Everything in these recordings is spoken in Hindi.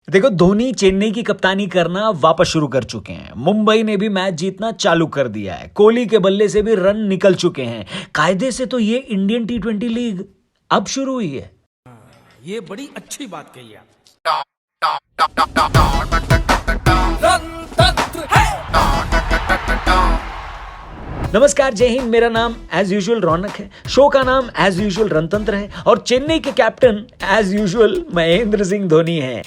देखो, धोनी चेन्नई की कप्तानी करना वापस शुरू कर चुके हैं। मुंबई ने भी मैच जीतना चालू कर दिया है। कोहली के बल्ले से भी रन निकल चुके हैं। कायदे से तो ये इंडियन टी20 लीग अब शुरू हुई है। ये बड़ी अच्छी बात कही आप। नमस्कार, जय हिंद। मेरा नाम एज यूजुअल रौनक है। शो का नाम एज यूजुअल रणतंत्र है और चेन्नई के captain as usual Mahendra Singh Dhoni है।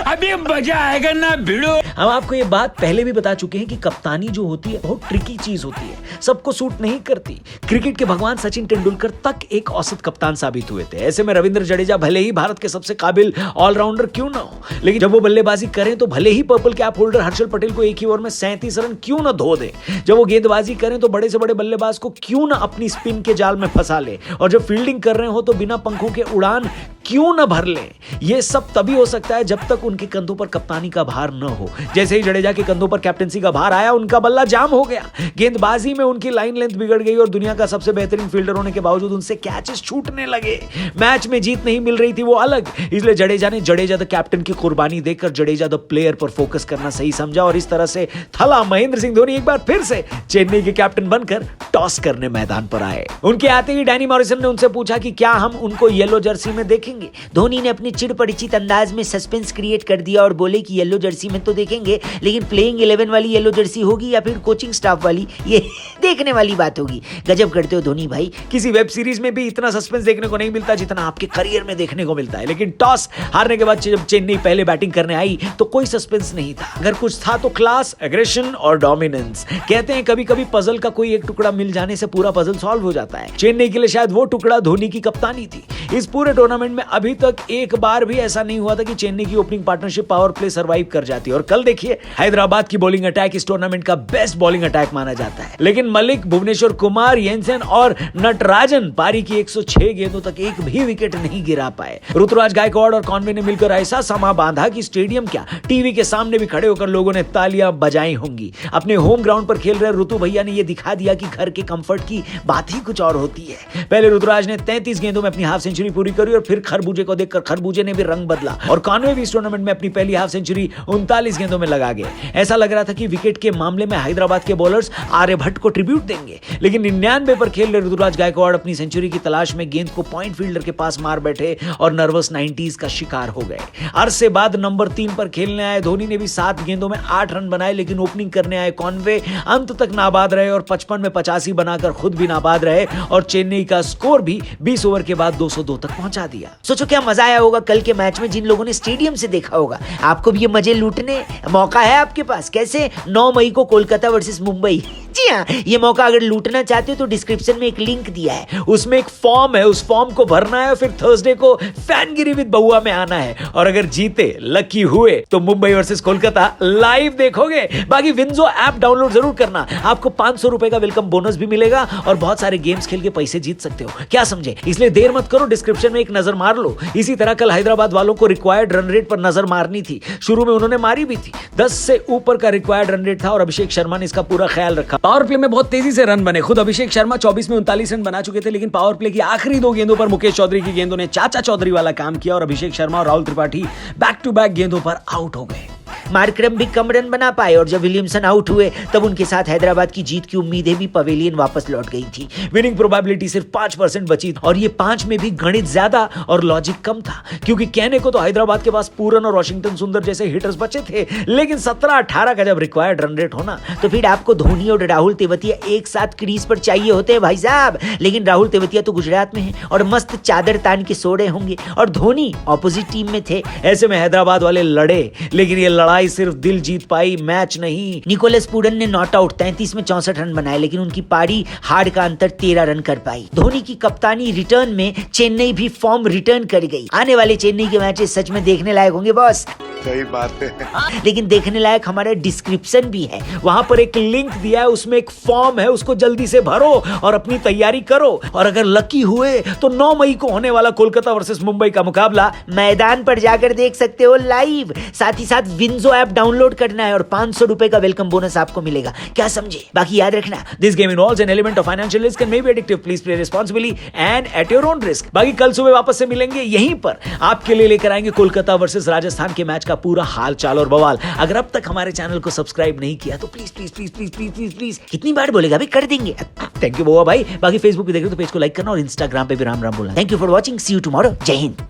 अभी मजा आएगा ना भिड़ो। हम आपको ये बात पहले भी बता चुके हैं कि कप्तानी जो होती है बहुत ट्रिकी चीज होती है, सबको सूट नहीं करती। क्रिकेट के भगवान सचिन तेंदुलकर तक एक औसत कप्तान साबित हुए थे। ऐसे में रविंद्र जडेजा भले ही भारत के सबसे काबिल ऑलराउंडर क्यों ना हो, लेकिन जब वो बल्लेबाजी करें तो भले ही purple cap holder Harshal Patel को एक ही ओवर में 37 रन क्यों ना धो दे। जब वो गेंदबाजी करें तो बड़े से बड़े बल्लेबाज को क्यों ना अपनी स्पिन के जाल में फंसा ले, और जब फील्डिंग कर रहे हो तो बिना पंखों के उड़ान क्यों ना भर ले। ये सब तभी हो सकता है जब तक उनके कंधों पर कप्तानी का भार न हो। जैसे ही जडेजा के कंधों पर कैप्टेंसी का भार आया, उनका बल्ला जाम हो गया। गेंदबाजी में उनकी लाइन लेंथ बिगड़ गई और दुनिया का सबसे बेहतरीन फील्डर होने के बावजूद उनसे कैचेस छूटने लगे। मैच में जीत नहीं मिल रही थी वो अलग, इसलिए जडेजा ने जडेजा द कैप्टन की कुर्बानी देकर जडेजा द प्लेयर पर फोकस करना सही समझा और इस तरह से थला महेंद्र सिंह धोनी एक बार फिर से चेन्नई के कैप्टन बनकर टॉस करने मैदान पर आए। उनके आते ही डैनी मॉरिसन ने उनसे पूछा कि क्या हम उनको येलो जर्सी में देखेंगे। धोनी ने अपने चिड़ परिचित अंदाज में सस्पेंस क्रिएट कर दिया और बोले कि येलो जर्सी में तो देखेंगे, लेकिन प्लेइंग 11 वाली येलो जर्सी होगी या फिर कोचिंग स्टाफ वाली, ये देखने वाली बात होगी। गजब करते हो धोनी भाई। किसी वेब सीरीज में भी इतना सस्पेंस देखने को नहीं मिलता जितना आपके करियर में देखने को मिलता है। लेकिन टॉस हारने के बाद जब चेन्नई पहले बैटिंग करने आई तो कोई सस्पेंस नहीं था। अगर कुछ था तो क्लास, एग्रेशन और डोमिनेंस। कहते हैं कभी कभी पजल का कोई एक टुकड़ा मिल जाने से पूरा पजल सॉल्व हो जाता है। चेन्नई के लिए शायद वो टुकड़ा धोनी की कप्तानी थी। इस पूरे टूर्नामेंट में अभी तक एक बार भी ऐसा नहीं हुआ था कि चेन्नई की opening partnership power play survive कर जाती है। और कल देखिए, हैदराबाद की बॉलिंग अटैक इस टूर्नामेंट का बेस्ट बॉलिंग अटैक माना जाता है। लेकिन मलिक, भुवनेश्वर कुमार, येंसन और नटराजन पारी की 106 गेंदों तक एक भी विकेट नहीं गिरा पाए। ऋतुराज गायकवाड़ और कॉनवे ने मिलकर ऐसा समा बांधा कि स्टेडियम क्या, टीवी के सामने भी खड़े होकर लोगों ने तालियां बजाई होंगी। अपने होम ग्राउंड पर खेल रहे ऋतु भैया ने यह दिखा दिया कि घर के कंफर्ट की बात ही कुछ और होती है। पहले ऋतुराज ने 33 गेंदों में अपनी हाफ सेंचुरी पूरी करी और फिर खरबूजे को देखकर खरबूजे ने भी रंग बदला और कॉनवे भी इस टूर्नामेंट में अपनी पहली हाफ सेंचुरी 39 गेंदों में लगा गए। ऐसा लग रहा था कि विकेट के मामले में हैदराबाद के बॉलर्स आर्यभट्ट को ट्रिब्यूट देंगे, लेकिन 99 पर खेल रहे ऋतुराज गायकवाड़ अपनी सेंचुरी की तलाश में गेंद को पॉइंट फील्डर के पास मार बैठे और नर्वस 90s का शिकार हो गए। अरसे बाद नंबर 3 पर खेलने आए धोनी ने भी 7 गेंदों में 8 रन बनाए, लेकिन ओपनिंग करने आए कॉनवे अंत तक नाबाद रहे और 55 में 85 बनाकर खुद भी नाबाद रहे और चेन्नई का स्कोर भी 20 ओवर के बाद 202 तक पहुंचा दिया। सोचो क्या मजा आया होगा कल के मैच में जिन लोगों ने स्टेडियम से देखा होगा। आपको भी ये मजे लूटने मौका है आपके पास। कैसे? 9 मई को कोलकाता वर्सेस मुंबई। जी हाँ, ये मौका अगर लूटना चाहते हो तो डिस्क्रिप्शन में एक लिंक दिया है, उसमें एक फॉर्म है, उस फॉर्म को भरना है। फिर थर्सडे को फैनगिरी विद बहुआ में आना है और अगर जीते, लकी हुए तो मुंबई वर्सेस कोलकाता लाइव देखोगे। बाकी विंजो ऐप डाउनलोड जरूर करना, आपको 500 रुपए का वेलकम बोनस भी मिलेगा और बहुत सारे गेम्स खेल के पैसे जीत सकते हो। क्या समझे? इसलिए देर मत करो, डिस्क्रिप्शन में एक नजर मार लो। इसी तरह कल हैदराबाद वालों को रिक्वायर्ड रन रेट पर नजर मारनी थी। शुरू में उन्होंने मारी भी थी, 10 से ऊपर का रिक्वायर्ड रन रेट था और अभिषेक शर्मा ने इसका पूरा ख्याल रखा। पावर प्ले में बहुत तेजी से रन बने। खुद अभिषेक शर्मा 24 में 39 रन बना चुके थे, लेकिन पावर प्ले की आखिरी 2 गेंदों पर मुकेश चौधरी की गेंदों ने चाचा चौधरी वाला काम किया और अभिषेक शर्मा और Rahul Tripathi back to back गेंदों पर आउट हो गए। मार्करम भी कम रन बना पाए और जब विलियमसन आउट हुए तब उनके साथ हैदराबाद की जीत की उम्मीदें भी पवेलियन वापस लौट गई थी। विनिंग प्रोबेबिलिटी सिर्फ 5% बची और ये 5 में भी गणित ज्यादा और लॉजिक कम था, क्योंकि कहने को तो हैदराबाद के पास पूरन और वाशिंगटन सुंदर जैसे हिटर्स बचे थे, लेकिन 17-18 का जब रिक्वायर्ड रन रेट होना तो फिर आपको धोनी और राहुल तेवतिया एक साथ क्रीज पर चाहिए होते हैं भाई साहब। लेकिन राहुल तेवतिया तो गुजरात में है और मस्त चादर तान के सो रहे होंगे और धोनी ऑपोजिट टीम में थे। ऐसे में हैदराबाद वाले लड़े, लेकिन ये लड़ाई सिर्फ दिल जीत पाई, मैच नहीं। निकोलस पूरन ने नॉट आउट 33 में 64 रन बनाए, लेकिन उनकी पारी हार का अंतर 13 रन कर पाई। धोनी की कप्तानी रिटर्न में चेन्नई भी फॉर्म रिटर्न कर गई। आने वाले चेन्नई के मैचेस सच में देखने लायक होंगे बॉस। सही बात है। लेकिन देखने लायक हमारा डिस्क्रिप्शन भी है, वहां पर एक लिंक दिया है, उसमें एक फॉर्म है, उसको जल्दी से भरो और अपनी तैयारी करो। और अगर लकी हुए तो 9 मई को होने वाला कोलकाता वर्सेस मुंबई का मुकाबला मैदान पर जाकर देख सकते हो लाइव। साथ ही साथ विंजो ऐप डाउनलोड करना है और 500 रुपए का वेलकम बोनस आपको मिलेगा। क्या समझे? बाकी याद रखना, this game involves an element of financial risk and may be addictive, please play responsibly and at your own risk. बाकी कल सुबह वापस से मिलेंगे यहीं पर, आपके लिए लेकर आएंगे कोलकाता वर्सेस राजस्थान के मैच का पूरा हाल चाल और बवाल। अगर अब तक हमारे चैनल को सब्सक्राइब नहीं किया तो please please please please please please please, कितनी बार बोलेगा भाई, कर देंगे। थैंक यू बोआ भाई। बाकी फेसबुक पे देख रहे हो तो पेज को लाइक करना और इंस्टाग्राम पे भी राम राम बोलना। Thank you for watching, see you tomorrow, जय हिंद।